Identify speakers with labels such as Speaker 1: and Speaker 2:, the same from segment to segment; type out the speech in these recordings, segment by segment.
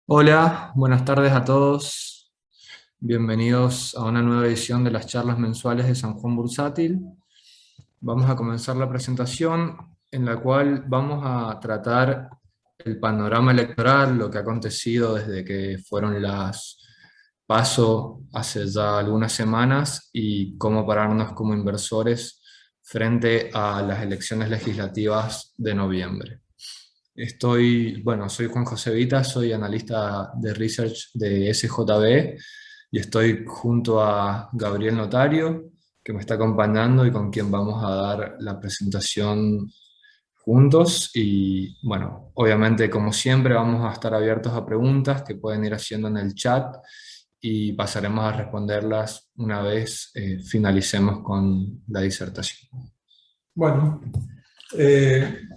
Speaker 1: Hola, buenas tardes a todos. Bienvenidos a una nueva edición de las charlas mensuales de San Juan Bursátil. Vamos a comenzar la presentación en la cual vamos a tratar el panorama electoral, lo que ha acontecido desde que fueron las PASO hace ya algunas semanas y cómo pararnos como inversores frente a las elecciones legislativas de noviembre. Soy Juan José Vita, soy analista de research de SJB y estoy junto a Gabriel Notario, que me está acompañando y con quien vamos a dar la presentación juntos. Y bueno, obviamente como siempre vamos a estar abiertos a preguntas que pueden ir haciendo en el chat y pasaremos a responderlas una vez finalicemos con la disertación.
Speaker 2: Bueno,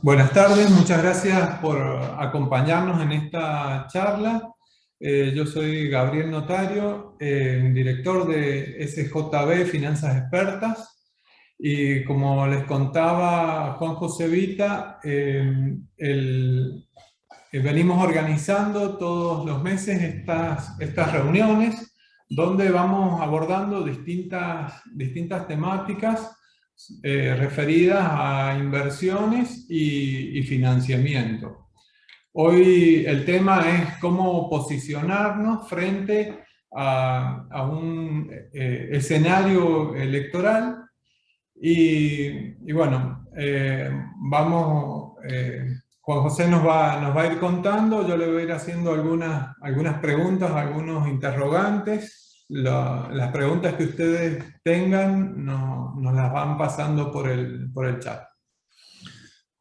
Speaker 2: buenas tardes, muchas gracias por acompañarnos en esta charla. Yo soy Gabriel Notario, director de SJB Finanzas Expertas, y como les contaba Juan José Vita, venimos organizando todos los meses estas reuniones donde vamos abordando distintas temáticas referidas a inversiones y financiamiento. Hoy el tema es cómo posicionarnos frente a un escenario electoral y bueno, Juan José nos va a ir contando, yo le voy a ir haciendo algunas preguntas, algunos interrogantes. Las preguntas que ustedes tengan nos las van pasando por el chat.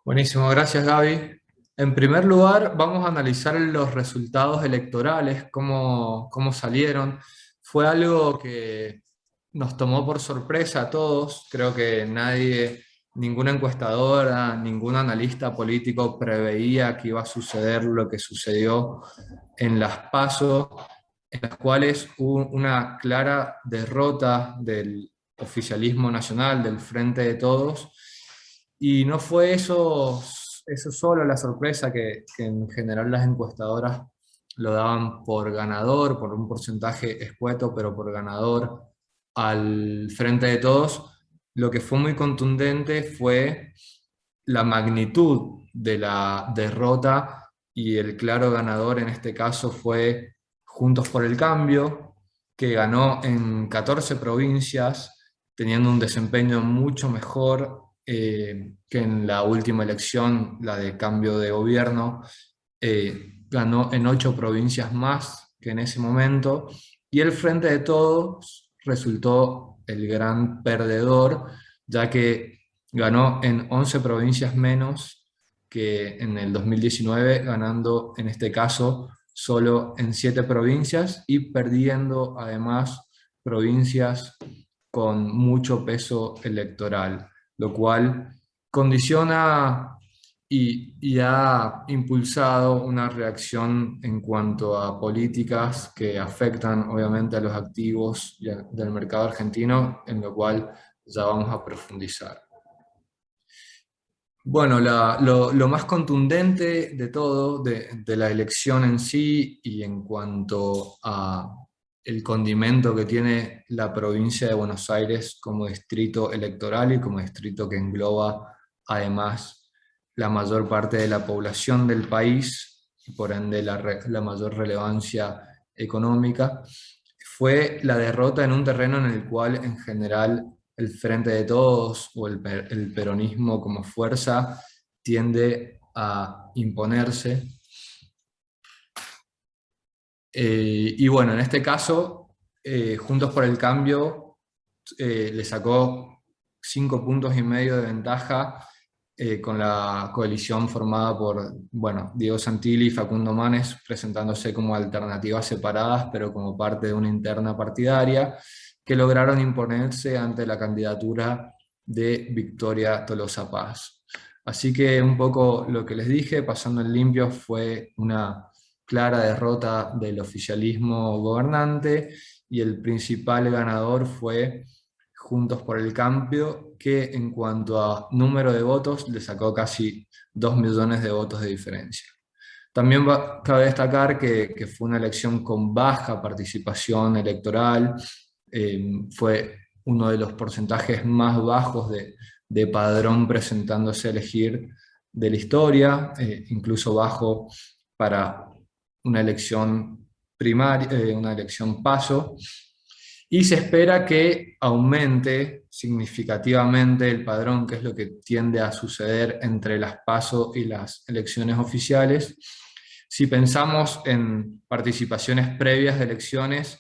Speaker 1: Buenísimo, gracias Gaby. En primer lugar, vamos a analizar los resultados electorales, cómo salieron. Fue algo que nos tomó por sorpresa a todos. Creo que nadie, ninguna encuestadora, ningún analista político preveía que iba a suceder lo que sucedió en las PASO, en las cuales hubo una clara derrota del oficialismo nacional, del Frente de Todos, y no fue eso solo la sorpresa que en general las encuestadoras lo daban por ganador, por un porcentaje escueto, pero por ganador al Frente de Todos. Lo que fue muy contundente fue la magnitud de la derrota y el claro ganador en este caso fue Juntos por el Cambio, que ganó en 14 provincias, teniendo un desempeño mucho mejor que en la última elección, la de cambio de gobierno. Ganó en 8 provincias más que en ese momento, y el Frente de Todos resultó el gran perdedor, ya que ganó en 11 provincias menos que en el 2019, ganando en este caso solo en 7 provincias y perdiendo además provincias con mucho peso electoral, lo cual condiciona y ha impulsado una reacción en cuanto a políticas que afectan obviamente a los activos del mercado argentino, en lo cual ya vamos a profundizar. Bueno, lo más contundente de todo, de la elección en sí y en cuanto a el condimento que tiene la provincia de Buenos Aires como distrito electoral y como distrito que engloba además la mayor parte de la población del país y por ende la mayor relevancia económica, fue la derrota en un terreno en el cual en general el Frente de Todos o el peronismo como fuerza tiende a imponerse. Y bueno, en este caso, Juntos por el Cambio le sacó 5,5 puntos de ventaja con la coalición formada por, bueno, Diego Santilli y Facundo Manes, presentándose como alternativas separadas, pero como parte de una interna partidaria, que lograron imponerse ante la candidatura de Victoria Tolosa Paz. Así que un poco lo que les dije, pasando en limpio, fue una clara derrota del oficialismo gobernante y el principal ganador fue Juntos por el Cambio, que en cuanto a número de votos le sacó casi 2 millones de votos de diferencia. También cabe destacar que fue una elección con baja participación electoral, fue uno de los porcentajes más bajos de Padrón presentándose a elegir de la historia, incluso bajo para una elección primaria, una elección paso, y se espera que aumente significativamente el padrón, que es lo que tiende a suceder entre las PASO y las elecciones oficiales. Si pensamos en participaciones previas de elecciones,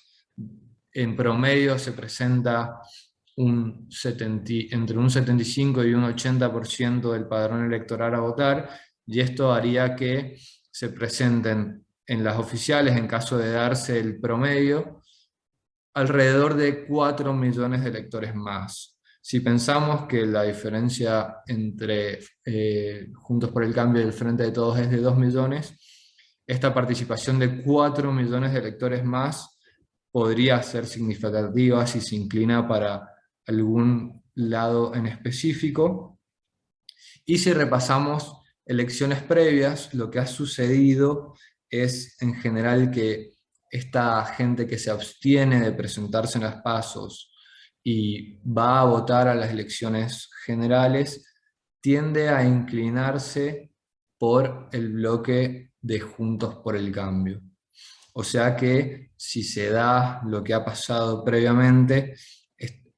Speaker 1: en promedio se presenta entre un 75 y un 80% del padrón electoral a votar, y esto haría que se presenten en las oficiales, en caso de darse el promedio, alrededor de 4 millones de electores más. Si pensamos que la diferencia entre Juntos por el Cambio y el Frente de Todos es de 2 millones, esta participación de 4 millones de electores más podría ser significativa si se inclina para algún lado en específico. Y si repasamos elecciones previas, lo que ha sucedido es en general que esta gente que se abstiene de presentarse en las PASOs y va a votar a las elecciones generales, tiende a inclinarse por el bloque de Juntos por el Cambio. O sea que si se da lo que ha pasado previamente,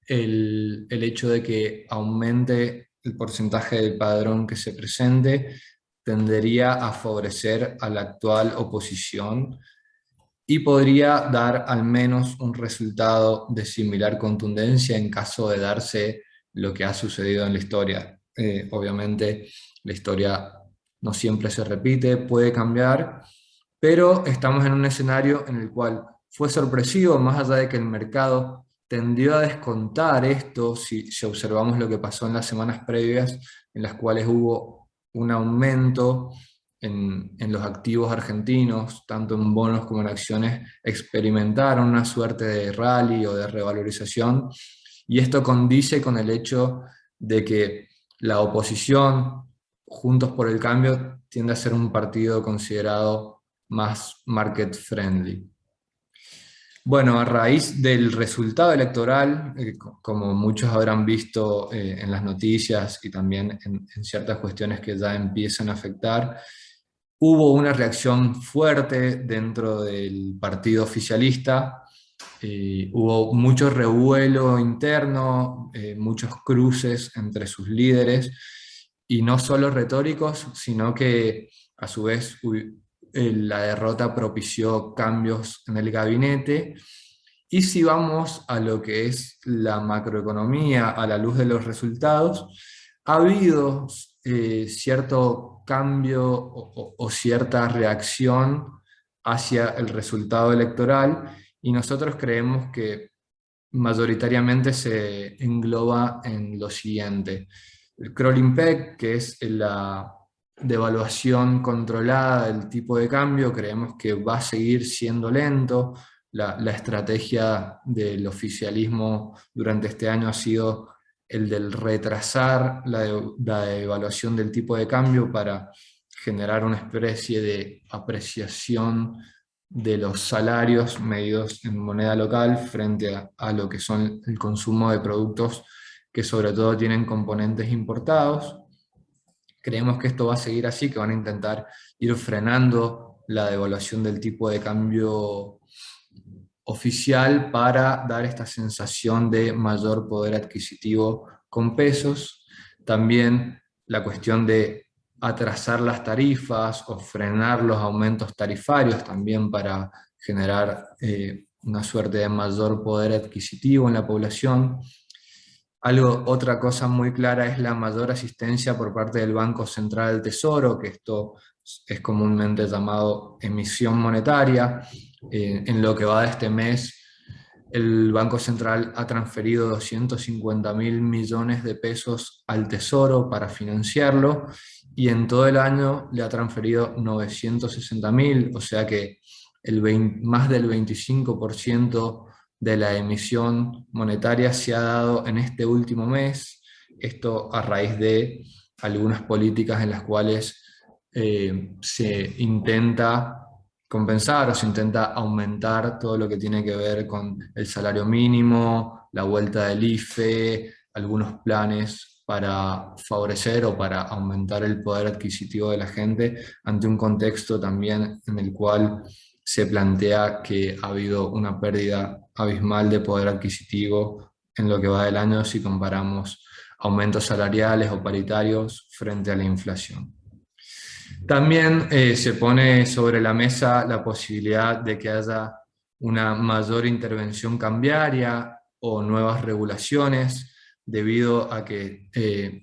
Speaker 1: el hecho de que aumente el porcentaje del padrón que se presente tendería a favorecer a la actual oposición y podría dar al menos un resultado de similar contundencia en caso de darse lo que ha sucedido en la historia. Obviamente la historia no siempre se repite, puede cambiar, pero estamos en un escenario en el cual fue sorpresivo, más allá de que el mercado tendió a descontar esto, si observamos lo que pasó en las semanas previas, en las cuales hubo un aumento en los activos argentinos, tanto en bonos como en acciones, experimentaron una suerte de rally o de revalorización, y esto condice con el hecho de que la oposición, Juntos por el Cambio, tiende a ser un partido considerado más market friendly. Bueno, a raíz del resultado electoral, como muchos habrán visto en las noticias y también en ciertas cuestiones que ya empiezan a afectar, hubo una reacción fuerte dentro del partido oficialista, hubo mucho revuelo interno, muchos cruces entre sus líderes, y no solo retóricos, sino que a su vez la derrota propició cambios en el gabinete. Y si vamos a lo que es la macroeconomía a la luz de los resultados, ha habido cierto cambio o cierta reacción hacia el resultado electoral, y nosotros creemos que mayoritariamente se engloba en lo siguiente. El crawling peg, que es la devaluación controlada del tipo de cambio, creemos que va a seguir siendo lento. La estrategia del oficialismo durante este año ha sido el del retrasar la devaluación del tipo de cambio para generar una especie de apreciación de los salarios medidos en moneda local frente a lo que son el consumo de productos que sobre todo tienen componentes importados. Creemos que esto va a seguir así, que van a intentar ir frenando la devaluación del tipo de cambio oficial para dar esta sensación de mayor poder adquisitivo con pesos. También la cuestión de atrasar las tarifas o frenar los aumentos tarifarios también para generar una suerte de mayor poder adquisitivo en la población. Otra cosa muy clara es la mayor asistencia por parte del Banco Central del Tesoro, que esto es comúnmente llamado emisión monetaria. En lo que va de este mes, el Banco Central ha transferido 250.000 millones de pesos al Tesoro para financiarlo, y en todo el año le ha transferido 960.000, o sea que más del 25% de la emisión monetaria se ha dado en este último mes, esto a raíz de algunas políticas en las cuales se intenta compensar o se intenta aumentar todo lo que tiene que ver con el salario mínimo, la vuelta del IFE, algunos planes para favorecer o para aumentar el poder adquisitivo de la gente ante un contexto también en el cual se plantea que ha habido una pérdida abismal de poder adquisitivo en lo que va del año si comparamos aumentos salariales o paritarios frente a la inflación. También se pone sobre la mesa la posibilidad de que haya una mayor intervención cambiaria o nuevas regulaciones, debido a que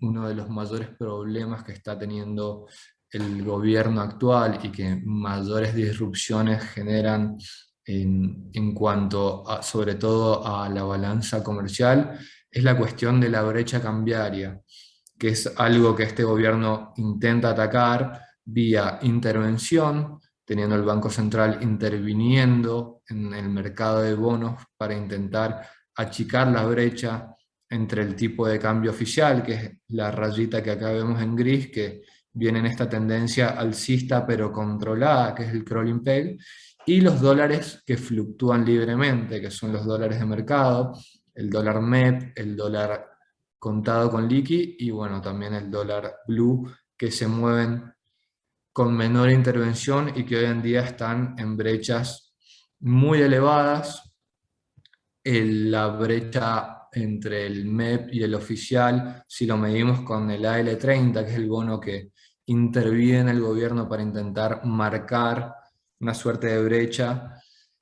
Speaker 1: uno de los mayores problemas que está teniendo el gobierno actual y que mayores disrupciones generan en cuanto a, sobre todo a la balanza comercial, es la cuestión de la brecha cambiaria, que es algo que este gobierno intenta atacar vía intervención, teniendo el Banco Central interviniendo en el mercado de bonos para intentar achicar la brecha entre el tipo de cambio oficial, que es la rayita que acá vemos en gris, que viene en esta tendencia alcista pero controlada, que es el crawling peg, y los dólares que fluctúan libremente, que son los dólares de mercado, el dólar MEP, el dólar contado con liqui y bueno, también el dólar blue, que se mueven con menor intervención y que hoy en día están en brechas muy elevadas. La brecha entre el MEP y el oficial, si lo medimos con el AL30, que es el bono que interviene en el gobierno para intentar marcar una suerte de brecha,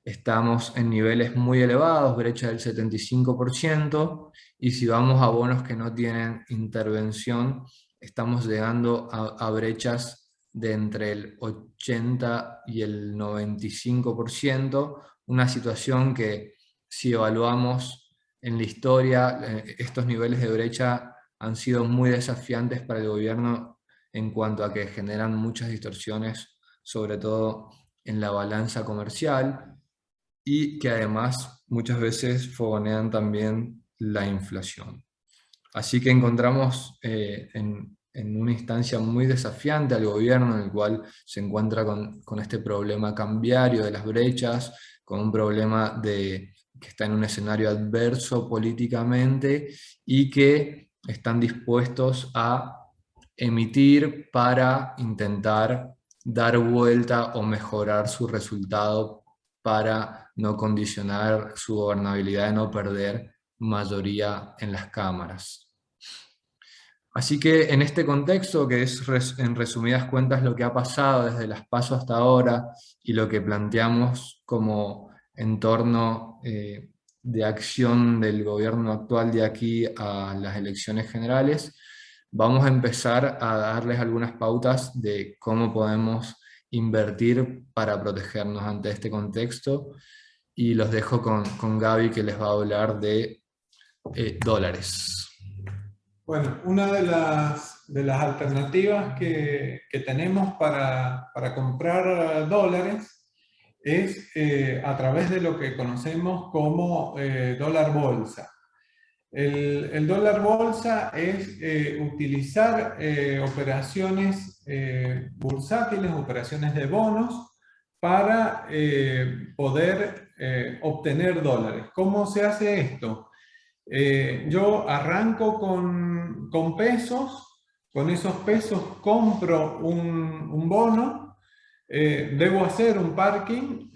Speaker 1: estamos en niveles muy elevados, brecha del 75%, y si vamos a bonos que no tienen intervención, estamos llegando a brechas de entre el 80 y el 95%, una situación que si evaluamos en la historia, estos niveles de brecha han sido muy desafiantes para el gobierno en cuanto a que generan muchas distorsiones, sobre todo en la balanza comercial, y que además muchas veces fogonean también la inflación. Así que encontramos en una instancia muy desafiante al gobierno, en el cual se encuentra con este problema cambiario de las brechas, con un problema que está en un escenario adverso políticamente y que están dispuestos a emitir para intentar dar vuelta o mejorar su resultado para no condicionar su gobernabilidad, de no perder mayoría en las cámaras. Así que en este contexto, que es en resumidas cuentas lo que ha pasado desde las PASO hasta ahora y lo que planteamos como entorno de acción del gobierno actual de aquí a las elecciones generales, vamos a empezar a darles algunas pautas de cómo podemos invertir para protegernos ante este contexto, y los dejo con Gaby, que les va a hablar de dólares.
Speaker 2: Bueno, una de las alternativas que tenemos para comprar dólares es a través de lo que conocemos como dólar bolsa. El dólar bolsa es utilizar operaciones bursátiles, operaciones de bonos, para poder obtener dólares. ¿Cómo se hace esto? Yo arranco con pesos, con esos pesos compro un bono, debo hacer un parking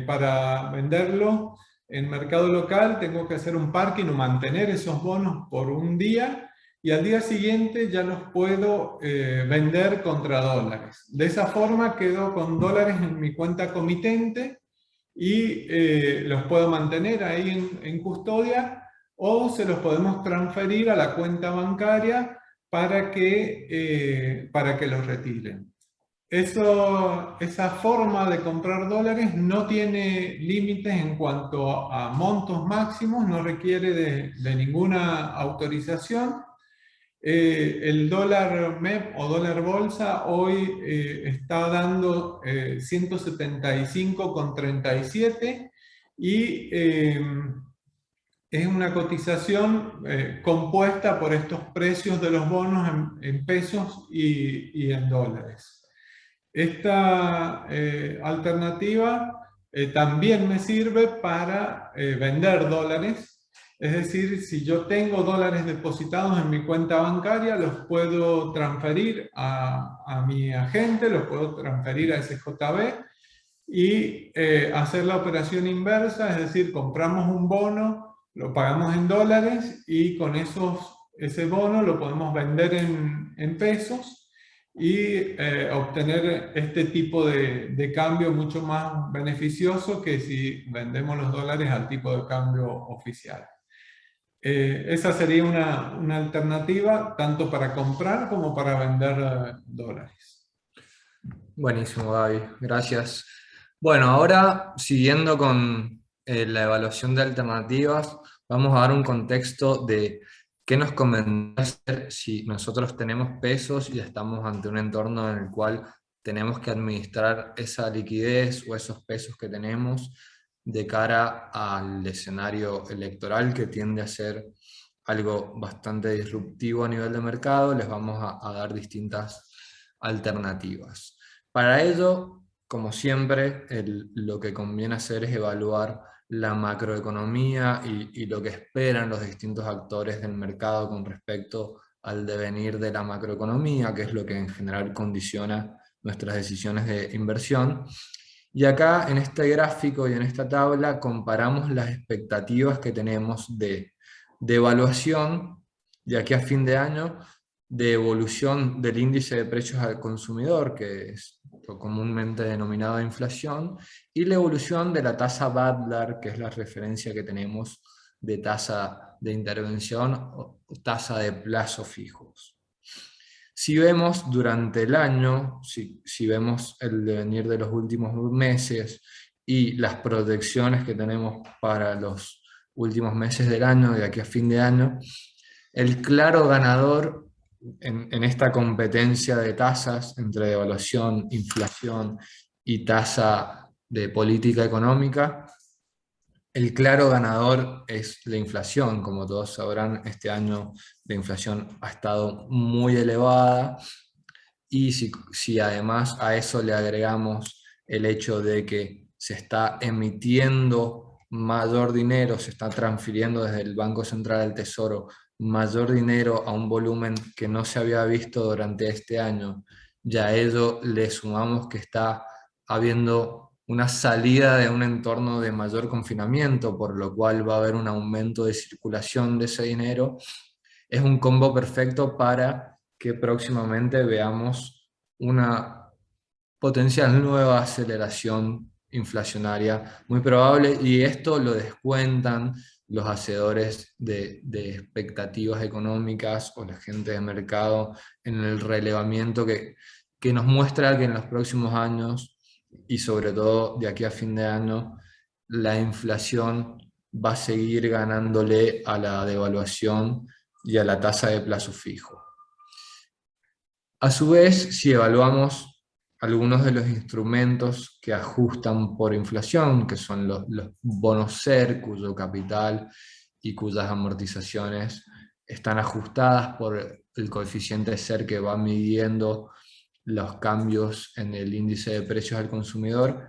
Speaker 2: para venderlo en mercado local, tengo que hacer un parking o mantener esos bonos por un día y al día siguiente ya los puedo vender contra dólares. De esa forma quedo con dólares en mi cuenta comitente y los puedo mantener ahí en custodia, o se los podemos transferir a la cuenta bancaria para que los retiren. Esa forma de comprar dólares no tiene límites en cuanto a montos máximos, no requiere de ninguna autorización. El dólar MEP o dólar bolsa hoy está dando 175,37 y es una cotización compuesta por estos precios de los bonos en pesos y en dólares. Esta alternativa también me sirve para vender dólares. Es decir, si yo tengo dólares depositados en mi cuenta bancaria, los puedo transferir a mi agente, los puedo transferir a SJB y hacer la operación inversa, es decir, compramos un bono, lo pagamos en dólares y con ese bono lo podemos vender en pesos y obtener este tipo de cambio mucho más beneficioso que si vendemos los dólares al tipo de cambio oficial. Esa sería una alternativa tanto para comprar como para vender dólares.
Speaker 1: Buenísimo, Gaby, gracias. Bueno, ahora siguiendo con la evaluación de alternativas, vamos a dar un contexto de qué nos convendría hacer si nosotros tenemos pesos y estamos ante un entorno en el cual tenemos que administrar esa liquidez o esos pesos que tenemos de cara al escenario electoral que tiende a ser algo bastante disruptivo a nivel de mercado. Les vamos a dar distintas alternativas. Para ello, como siempre, lo que conviene hacer es evaluar la macroeconomía y lo que esperan los distintos actores del mercado con respecto al devenir de la macroeconomía, que es lo que en general condiciona nuestras decisiones de inversión. Y acá en este gráfico y en esta tabla comparamos las expectativas que tenemos de evaluación de aquí a fin de año, de evolución del índice de precios al consumidor, que es lo comúnmente denominado inflación, y la evolución de la tasa Badlar, que es la referencia que tenemos de tasa de intervención o tasa de plazos fijos. Si vemos durante el año, si vemos el devenir de los últimos meses y las proyecciones que tenemos para los últimos meses del año, de aquí a fin de año, el claro ganador en esta competencia de tasas entre devaluación, inflación y tasa de política económica, el claro ganador es la inflación. Como todos sabrán, este año la inflación ha estado muy elevada y si además a eso le agregamos el hecho de que se está emitiendo mayor dinero, se está transfiriendo desde el Banco Central del Tesoro mayor dinero a un volumen que no se había visto durante este año, ya a ello le sumamos que está habiendo una salida de un entorno de mayor confinamiento, por lo cual va a haber un aumento de circulación de ese dinero. Es un combo perfecto para que próximamente veamos una potencial nueva aceleración inflacionaria muy probable, y esto lo descuentan los hacedores de expectativas económicas o la gente de mercado en el relevamiento que nos muestra que en los próximos años, y sobre todo de aquí a fin de año, la inflación va a seguir ganándole a la devaluación y a la tasa de plazo fijo. A su vez, si evaluamos algunos de los instrumentos que ajustan por inflación, que son los bonos SER, cuyo capital y cuyas amortizaciones están ajustadas por el coeficiente SER que va midiendo los cambios en el índice de precios al consumidor,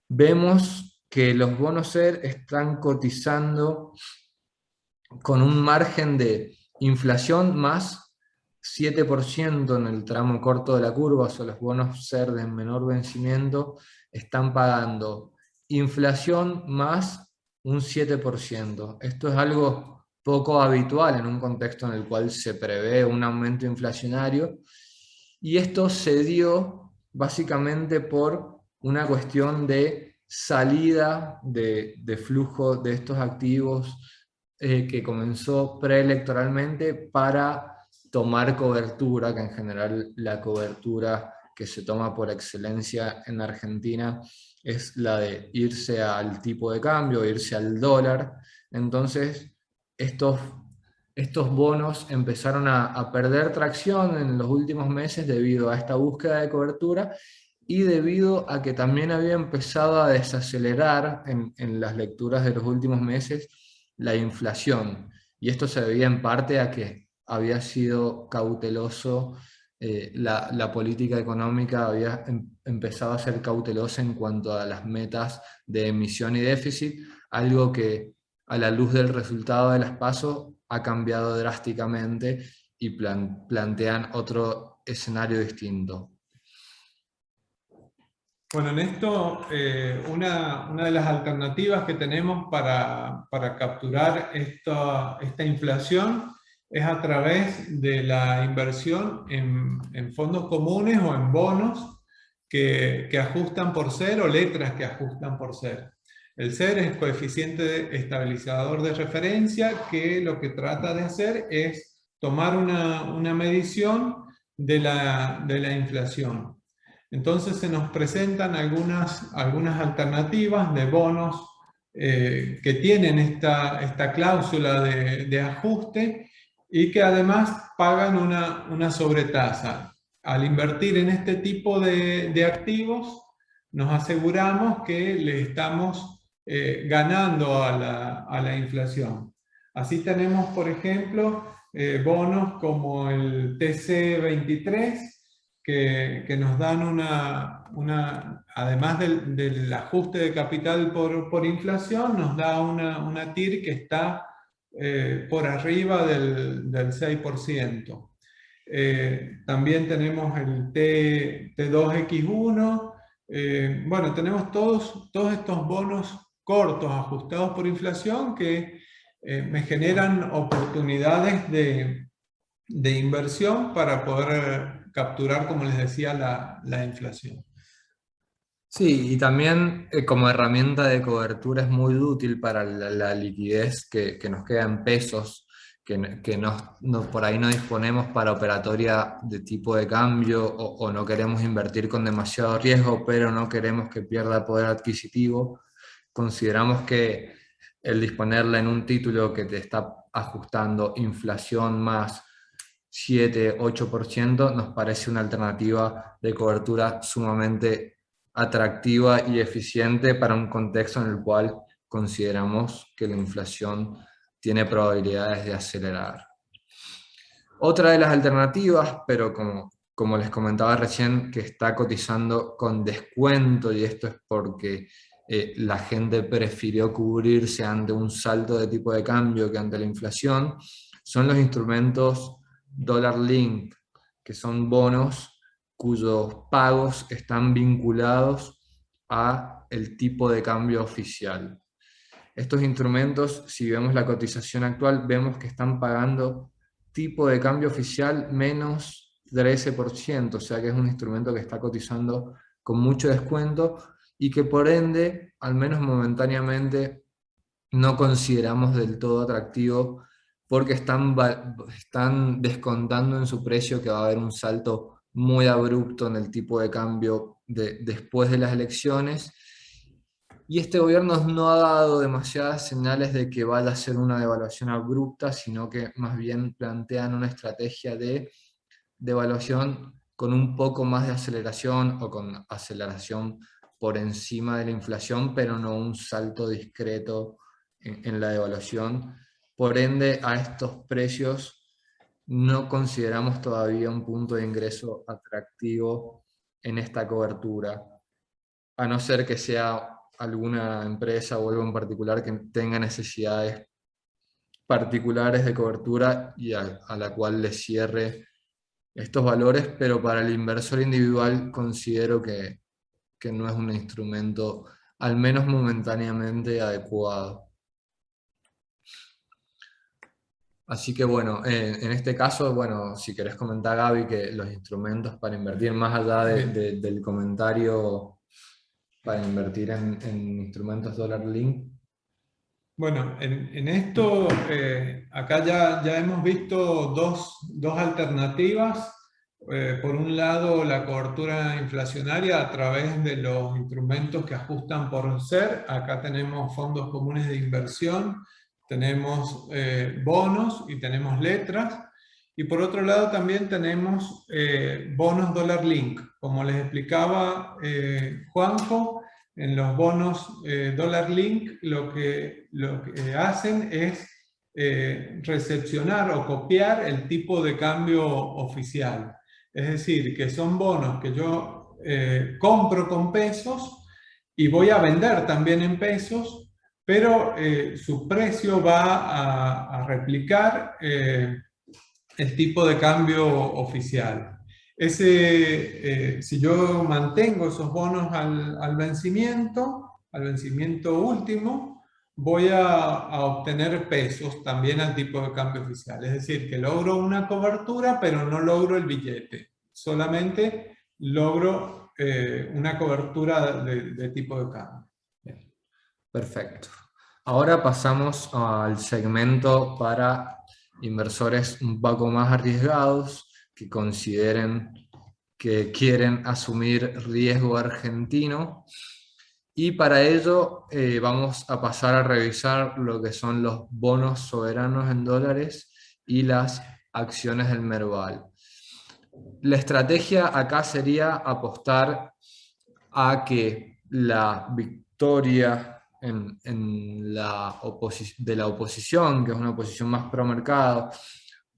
Speaker 1: vemos que los bonos SER están cotizando con un margen de inflación más 7% en el tramo corto de la curva. O sea, los bonos SER de menor vencimiento están pagando inflación más un 7%. Esto es algo poco habitual en un contexto en el cual se prevé un aumento inflacionario, y esto se dio básicamente por una cuestión de salida de flujo de estos activos que comenzó preelectoralmente para tomar cobertura, que en general la cobertura que se toma por excelencia en Argentina es la de irse al tipo de cambio, irse al dólar. Entonces, estos bonos empezaron a perder tracción en los últimos meses debido a esta búsqueda de cobertura y debido a que también había empezado a desacelerar en las lecturas de los últimos meses la inflación. Y esto se debía en parte a que había sido cauteloso la política económica había empezado a ser cautelosa en cuanto a las metas de emisión y déficit, algo que a la luz del resultado de las PASO ha cambiado drásticamente y plantean otro escenario distinto.
Speaker 2: Bueno, en esto, una de las alternativas que tenemos para capturar esta inflación es a través de la inversión en fondos comunes o en bonos que ajustan por ser o letras que ajustan por ser. El ser es coeficiente estabilizador de referencia, que lo que trata de hacer es tomar una medición de la inflación. Entonces se nos presentan algunas alternativas de bonos que tienen esta cláusula de ajuste y que además pagan una sobretasa. Al invertir en este tipo de activos, nos aseguramos que le estamos ganando a la inflación. Así tenemos, por ejemplo, bonos como el TC23, que nos dan además del ajuste de capital por inflación, nos da una TIR que está por arriba del 6%. También tenemos el T2X1. Bueno, tenemos todos estos bonos cortos ajustados por inflación que me generan oportunidades de inversión para poder capturar, como les decía, la inflación.
Speaker 1: Sí, y también como herramienta de cobertura es muy útil para la liquidez que nos queda en pesos, que por ahí no disponemos para operatoria de tipo de cambio o no queremos invertir con demasiado riesgo, pero no queremos que pierda poder adquisitivo. Consideramos que el disponerla en un título que te está ajustando inflación más 7-8% nos parece una alternativa de cobertura sumamente atractiva y eficiente para un contexto en el cual consideramos que la inflación tiene probabilidades de acelerar. Otra de las alternativas, pero como les comentaba recién, que está cotizando con descuento, y esto es porque la gente prefirió cubrirse ante un salto de tipo de cambio que ante la inflación, son los instrumentos Dollar Link, que son bonos cuyos pagos están vinculados a el tipo de cambio oficial. Estos instrumentos, si vemos la cotización actual, vemos que están pagando tipo de cambio oficial menos 13%, o sea que es un instrumento que está cotizando con mucho descuento y que por ende, al menos momentáneamente, no consideramos del todo atractivo porque están descontando en su precio que va a haber un salto muy abrupto en el tipo de cambio después de las elecciones. Y este gobierno no ha dado demasiadas señales de que vaya a ser una devaluación abrupta, sino que más bien plantean una estrategia de devaluación con un poco más de aceleración o con aceleración por encima de la inflación, pero no un salto discreto en la devaluación. Por ende, a estos precios no consideramos todavía un punto de ingreso atractivo en esta cobertura, a no ser que sea alguna empresa o algo en particular que tenga necesidades particulares de cobertura y a la cual le cierre estos valores, pero para el inversor individual considero que no es un instrumento, al menos momentáneamente, adecuado. Así que bueno, en este caso, bueno, si querés comentar, Gaby, que los instrumentos para invertir, más allá del comentario para invertir en instrumentos Dollar Link.
Speaker 2: Bueno, en esto, acá ya hemos visto dos alternativas. Por un lado, la cobertura inflacionaria a través de los instrumentos que ajustan por ser. Acá tenemos fondos comunes de inversión, tenemos bonos y tenemos letras. Y por otro lado también tenemos bonos Dollar Link. Como les explicaba Juanjo, en los bonos Dollar Link lo que hacen es recepcionar o copiar el tipo de cambio oficial. Es decir, que son bonos que yo compro con pesos y voy a vender también en pesos, pero su precio va a replicar el tipo de cambio oficial. Si yo mantengo esos bonos al vencimiento último, voy a obtener pesos también al tipo de cambio oficial. Es decir, que logro una cobertura, pero no logro el billete. Solamente logro una cobertura de tipo de cambio.
Speaker 1: Bien, perfecto. Ahora pasamos al segmento para inversores un poco más arriesgados que consideren que quieren asumir riesgo argentino. Y para ello vamos a pasar a revisar lo que son los bonos soberanos en dólares y las acciones del Merval. La estrategia acá sería apostar a que la victoria de la oposición, que es una oposición más pro mercado,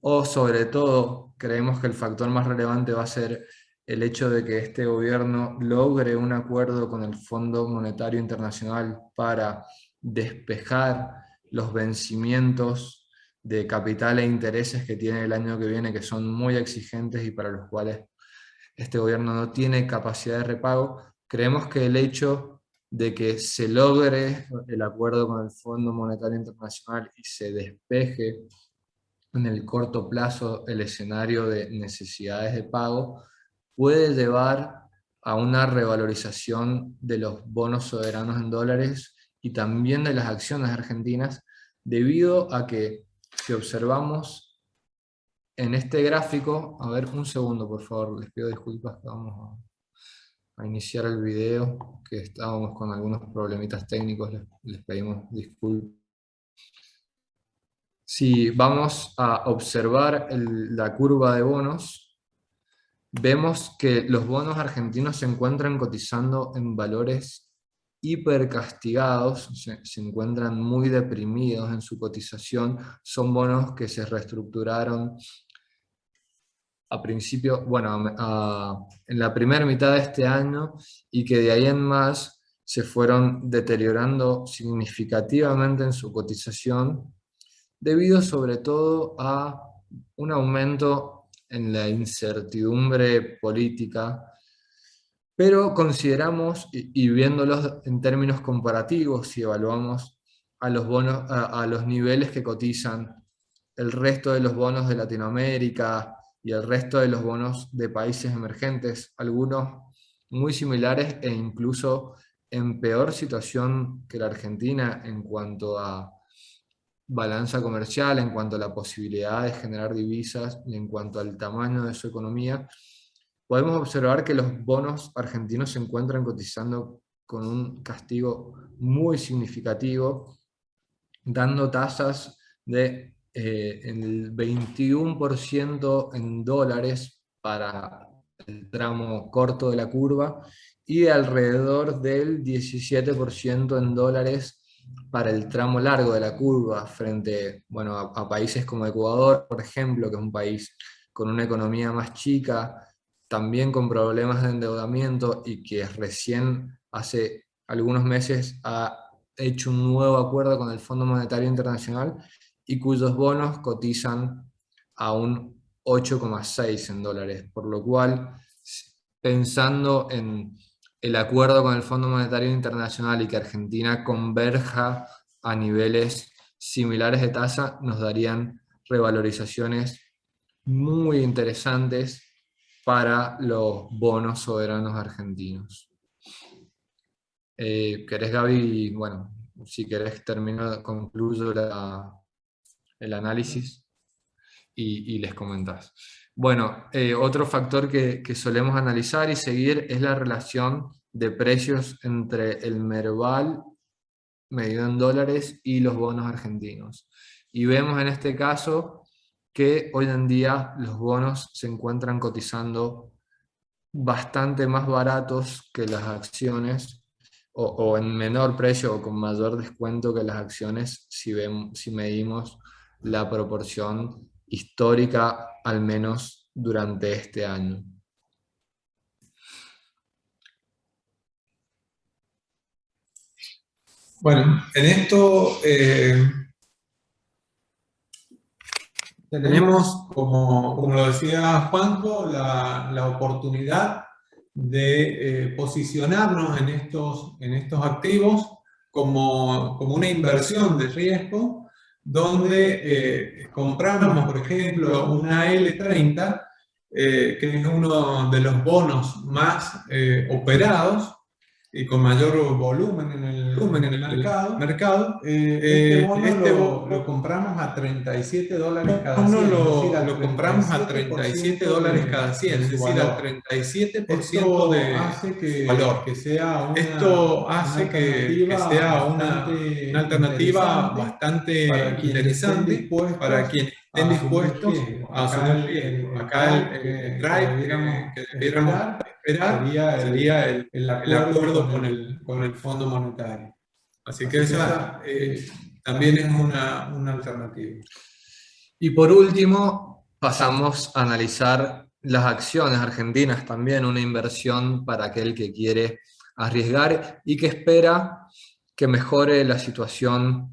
Speaker 1: o sobre todo creemos que el factor más relevante va a ser el hecho de que este gobierno logre un acuerdo con el Fondo Monetario Internacional para despejar los vencimientos de capital e intereses que tiene el año que viene, que son muy exigentes y para los cuales este gobierno no tiene capacidad de repago. Creemos que el hecho de que se logre el acuerdo con el Fondo Monetario Internacional y se despeje en el corto plazo el escenario de necesidades de pago puede llevar a una revalorización de los bonos soberanos en dólares y también de las acciones argentinas, debido a que si observamos en este gráfico, a ver, un segundo por favor, les pido disculpas que vamos a iniciar el video, que estábamos con algunos problemitas técnicos, les pedimos disculpas. Si vamos a observar la curva de bonos, vemos que los bonos argentinos se encuentran cotizando en valores hipercastigados, se encuentran muy deprimidos en su cotización, son bonos que se reestructuraron a principio, bueno, en la primera mitad de este año y que de ahí en más se fueron deteriorando significativamente en su cotización, debido sobre todo a un aumento en la incertidumbre política, pero consideramos, y viéndolos en términos comparativos, si evaluamos a los bonos, a los niveles que cotizan el resto de los bonos de Latinoamérica y el resto de los bonos de países emergentes, algunos muy similares e incluso en peor situación que la Argentina en cuanto a balanza comercial, en cuanto a la posibilidad de generar divisas y en cuanto al tamaño de su economía, podemos observar que los bonos argentinos se encuentran cotizando con un castigo muy significativo, dando tasas de el 21% en dólares para el tramo corto de la curva y de alrededor del 17% en dólares para el tramo largo de la curva, frente, bueno, a países como Ecuador, por ejemplo, que es un país con una economía más chica, también con problemas de endeudamiento y que recién hace algunos meses ha hecho un nuevo acuerdo con el Fondo Monetario Internacional y cuyos bonos cotizan a un 8,6 en dólares, por lo cual, pensando en el acuerdo con el Fondo Monetario Internacional y que Argentina converja a niveles similares de tasa, nos darían revalorizaciones muy interesantes para los bonos soberanos argentinos. ¿Querés, Gaby? Bueno, si querés concluyo el análisis y les comentás. Bueno, otro factor que solemos analizar y seguir es la relación de precios entre el Merval medido en dólares y los bonos argentinos. Y vemos en este caso que hoy en día los bonos se encuentran cotizando bastante más baratos que las acciones, o en menor precio o con mayor descuento que las acciones, si medimos la proporción histórica, al menos durante este año.
Speaker 2: Bueno, en esto tenemos, como lo decía Juanjo, la oportunidad de posicionarnos en estos activos como una inversión de riesgo, donde compramos, por ejemplo, una L30, que es uno de los bonos más operados y con mayor volumen en el mercado. Este bono lo compramos a $37 cada 100, lo compramos a $37 cada 100, es decir, al 37% de valor. Esto hace que sea una alternativa bastante interesante para quienes estén dispuestos a asumir riesgo. Acá el drive que debiéramos esperar sería el acuerdo con el Fondo Monetario. Así que esa también es una alternativa.
Speaker 1: Y por último, pasamos a analizar las acciones argentinas, también una inversión para aquel que quiere arriesgar y que espera que mejore la situación.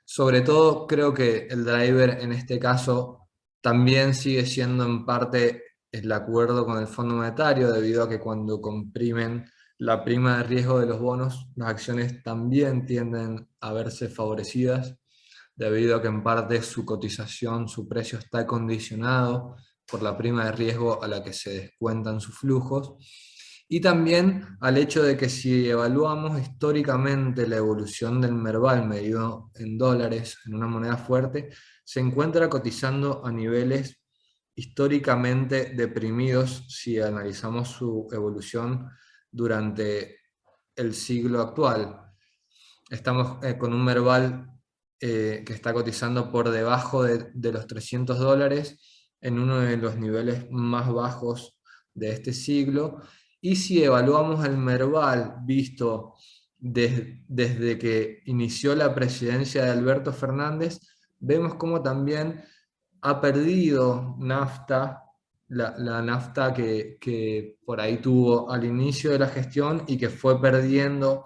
Speaker 1: Sobre todo, creo que el driver en este caso también sigue siendo en parte el acuerdo con el Fondo Monetario, debido a que cuando comprimen la prima de riesgo de los bonos, las acciones también tienden a verse favorecidas, debido a que en parte su cotización, su precio está condicionado por la prima de riesgo a la que se descuentan sus flujos, y también al hecho de que si evaluamos históricamente la evolución del Merval medido en dólares, en una moneda fuerte, se encuentra cotizando a niveles históricamente deprimidos si analizamos su evolución durante el siglo actual. Estamos con un Merval que está cotizando por debajo de los $300 en uno de los niveles más bajos de este siglo. Y si evaluamos el Merval visto desde que inició la presidencia de Alberto Fernández, vemos cómo también ha perdido nafta, la nafta que por ahí tuvo al inicio de la gestión y que fue perdiendo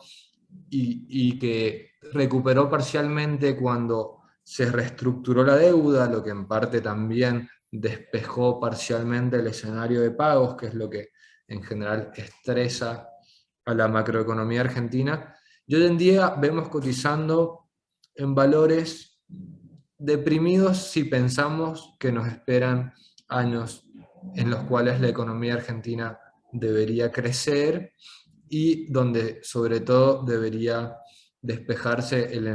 Speaker 1: y que recuperó parcialmente cuando se reestructuró la deuda, lo que en parte también despejó parcialmente el escenario de pagos, que es lo que en general estresa a la macroeconomía argentina. Y hoy en día vemos cotizando en valores deprimidos si pensamos que nos esperan años en los cuales la economía argentina debería crecer y donde sobre todo debería despejarse el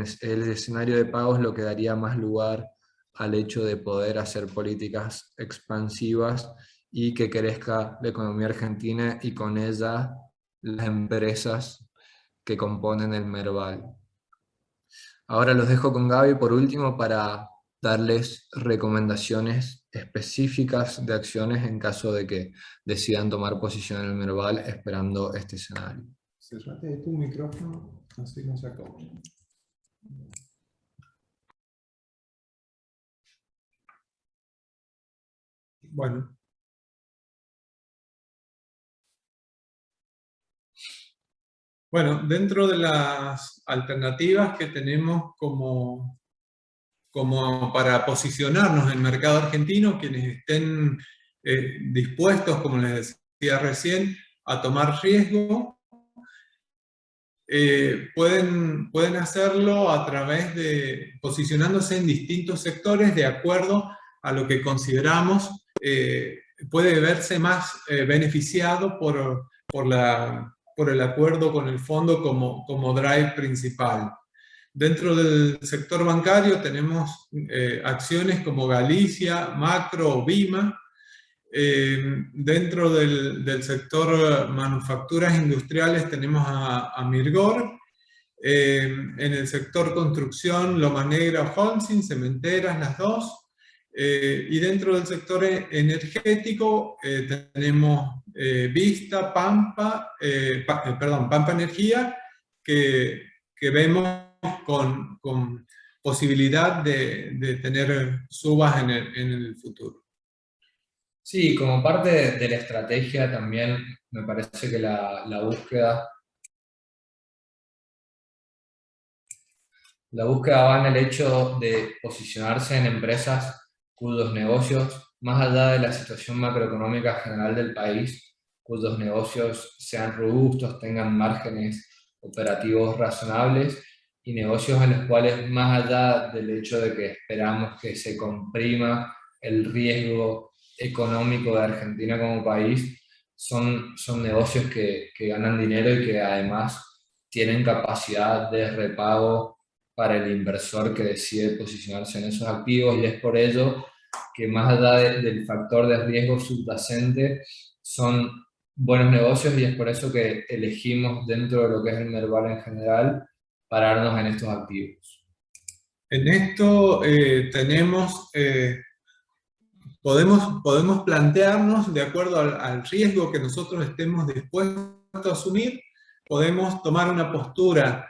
Speaker 1: escenario de pagos, lo que daría más lugar al hecho de poder hacer políticas expansivas y que crezca la economía argentina y con ella las empresas que componen el Merval. Ahora los dejo con Gaby por último para darles recomendaciones específicas de acciones en caso de que decidan tomar posición en el Merval esperando este escenario.
Speaker 2: Cerrate tu micrófono, así no se acabó. Bueno. Bueno, dentro de las alternativas que tenemos como para posicionarnos en el mercado argentino, quienes estén dispuestos, como les decía recién, a tomar riesgo, pueden hacerlo a través de posicionándose en distintos sectores de acuerdo a lo que consideramos puede verse más beneficiado por el acuerdo con el fondo como drive principal. Dentro del sector bancario tenemos acciones como Galicia, Macro o Bima. Dentro del sector manufacturas industriales tenemos a Mirgor. En el sector construcción, Loma Negra, Holcim, cementeras, las dos. Y dentro del sector energético tenemos Vista, Pampa Energía, que vemos con posibilidad de tener subas en el futuro.
Speaker 1: Sí, como parte de la estrategia también me parece que la búsqueda va en el hecho de posicionarse en empresas cuyos negocios, más allá de la situación macroeconómica general del país, cuyos negocios sean robustos, tengan márgenes operativos razonables y negocios en los cuales, más allá del hecho de que esperamos que se comprima el riesgo económico de Argentina como país, son negocios que ganan dinero y que además tienen capacidad de repago para el inversor que decide posicionarse en esos activos, y es por ello que más allá del factor de riesgo subyacente, son buenos negocios, y es por eso que elegimos dentro de lo que es el Merval en general pararnos en estos activos.
Speaker 2: En esto podemos plantearnos, de acuerdo al riesgo que nosotros estemos dispuestos a asumir, podemos tomar una postura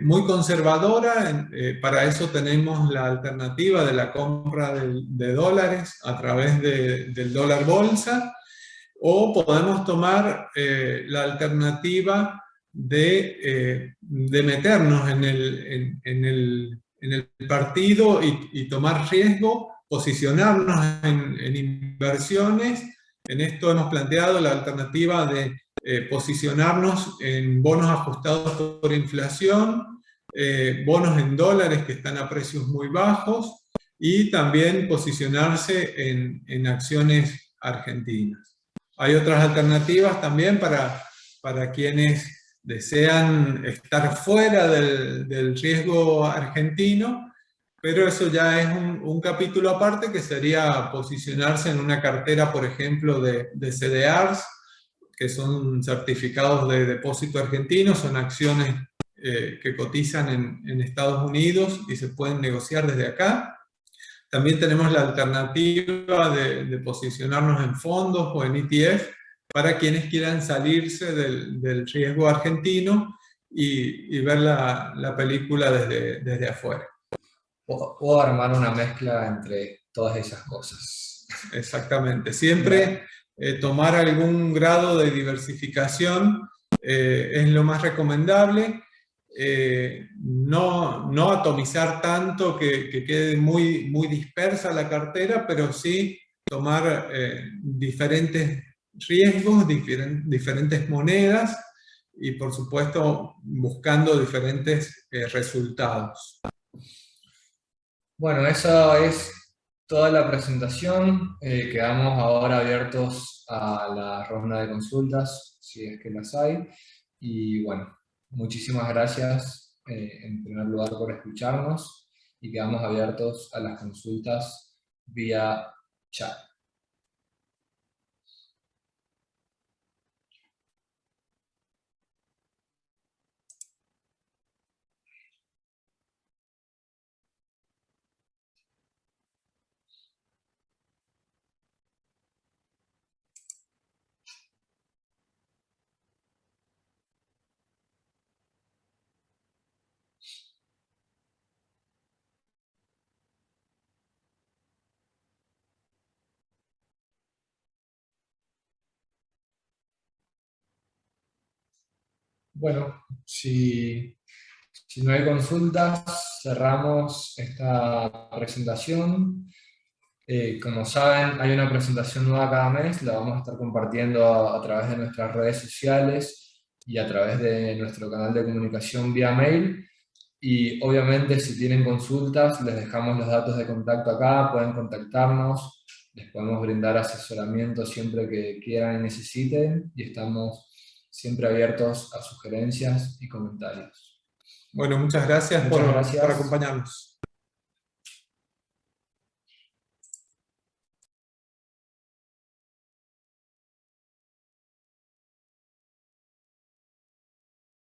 Speaker 2: muy conservadora. Para eso tenemos la alternativa de la compra de dólares a través del dólar bolsa, o podemos tomar la alternativa de meternos en el partido y tomar riesgo, posicionarnos en inversiones. En esto hemos planteado la alternativa de posicionarnos en bonos ajustados por inflación, bonos en dólares que están a precios muy bajos, y también posicionarse en acciones argentinas. Hay otras alternativas también para quienes desean estar fuera del riesgo argentino, pero eso ya es un capítulo aparte, que sería posicionarse en una cartera, por ejemplo, de CDRs, que son certificados de depósito argentino, son acciones que cotizan en Estados Unidos y se pueden negociar desde acá. También tenemos la alternativa de posicionarnos en fondos o en ETF para quienes quieran salirse del riesgo argentino y ver la película desde afuera.
Speaker 1: Puedo armar una mezcla entre todas esas cosas.
Speaker 2: Exactamente. Siempre tomar algún grado de diversificación es lo más recomendable. No atomizar tanto que quede muy dispersa la cartera, pero sí tomar diferentes riesgos, diferentes monedas, y por supuesto buscando diferentes resultados.
Speaker 1: Bueno, esa es toda la presentación. Quedamos ahora abiertos a la ronda de consultas, si es que las hay. Y bueno, muchísimas gracias en primer lugar por escucharnos, y quedamos abiertos a las consultas vía chat. Bueno, si no hay consultas, cerramos esta presentación. Como saben, hay una presentación nueva cada mes, la vamos a estar compartiendo a través de nuestras redes sociales y a través de nuestro canal de comunicación vía mail. Y obviamente, si tienen consultas, les dejamos los datos de contacto acá, pueden contactarnos, les podemos brindar asesoramiento siempre que quieran y necesiten, y estamos siempre abiertos a sugerencias y comentarios.
Speaker 2: Bueno, muchas gracias
Speaker 1: Muchas
Speaker 2: por
Speaker 1: gracias.
Speaker 2: acompañarnos.